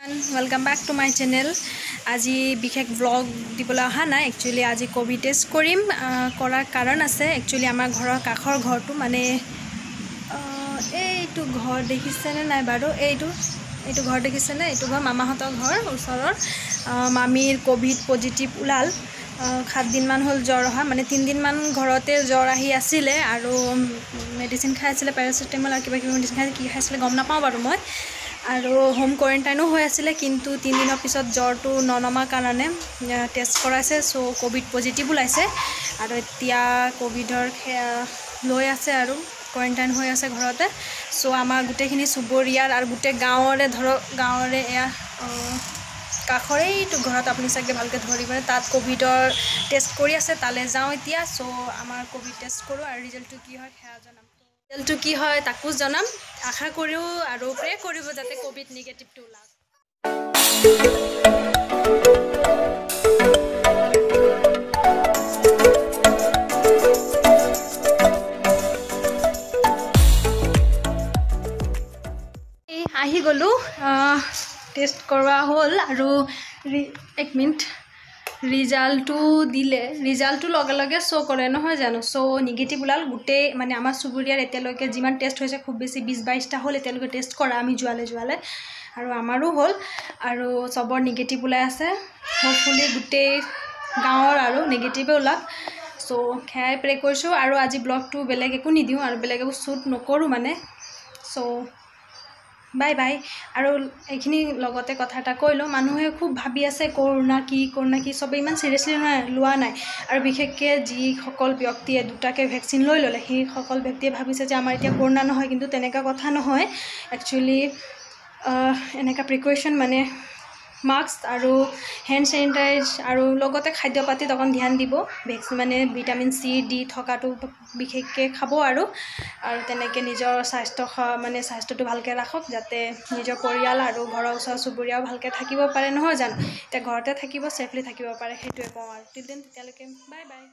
Welcome back to my channel. आज विशेष blog दिबले अहा ना। एक्चुअली आज कोविड टेस्ट करिम करार कारण आछे। एक्चुअली आमार घৰৰ काखर घरটো माने এইটো घर देखिसेने नाइ बारो এইটো घर देखिसेने এইটো घर मामाहতৰ घर ओसৰৰ मामीर कोविड पजिटिव उलाल 7 दिन मान हल ज्वर अहा माने 3 दिन मान घरते ज्वर आहि आसिले आरो मेडिसिन खाइ आसिले पेरासिटामल आरो किबा किबि मेडिसिन खाइ कि खाइसिले गम नापाও बारो মই और होम क्वारेन्टाइनो हो आसिले किन्तु 3 दिনৰ पिছত ज्वरটো ननमार कारणे टेस्ट कराइছে सो कोविड पजिटिव उलाइছে और एतिया कोविडर লৈ আছে और क्वारेन्टाइन हो आसे घरते। सो आमार गुटेखिनि सुबरियार और गुटे गाँवरे धरक गाँवरे या काखरे तो घरत अपनी चागे भालके धरि पारे तात कोविडर टेस्ट करि आसे ताले जाओ इतिया। सो आमार कोविड टेस्ट करो और रिजल्टটো কি হয় সেয়া জনাম। रिजल्टটো কি হয় তাকো জনাম। आशा करिও और प्रे करिব যাতে कोविड नेगेटिवটো ওলাক। आहि गलो टेस्ट करवा हल और 1 मिनट रिजाल्टो दिले रिजाल्टो लगे लगे शो करे নহয় জানো। सो निगेटिव उलाल गुटे माने आमार सुबुरियार एतियालके जिमान टेस्ट होइसे खूब बेसी 20-22टा हल एतियालके टेस्ट करा आमी जुआले और आमारो हल और सबर निगेटिव उलाई आसे। होपफुली गुटे गाँवर और निगेटिवे उलाक। सो खेयाई प्रे करछो और आज ब्लगटो बेलेग एको निदिउ और बेलेग एको शूट नकरो माने। सो बाय बाय और এইখিনি লগতে কথা এটা কইলো মানুহে খুব ভাবি আছে কৰোনা কি সবে ইমান সিৰিয়াসলি লোৱা নাই और বিশেষকে যি সকল ব্যক্তিয়ে দুটাকে ভ্যাকসিন লৈ ললে সেই সকল ব্যক্তিয়ে ভাবিছে যে আমাৰ এতিয়া কৰোনা নহয় কিন্তু তেনেকা কথা নহয়। एक्चुअली এনেকা প্ৰিকশন মানে मास्क और हैंड सैनिटाइज और लगते खाद्य पाति तक ध्यान दी भैक्सिन माने विटामिन C D थकाटो विशेषके खाब और तेनेके निजर स्वास्थ्य माने स्वास्थ्यটো भालके राखक जाते निजर परियाल और घर ओसर चुबुरियाओ भालके থাকিব পাৰে নহয় জানো। এতিয়া ঘৰতে থাকিব सेफली থাকিব পাৰে সেইটোৱে কওঁ আৰু। টিल देन তেতিয়ালৈকে बाय बाय।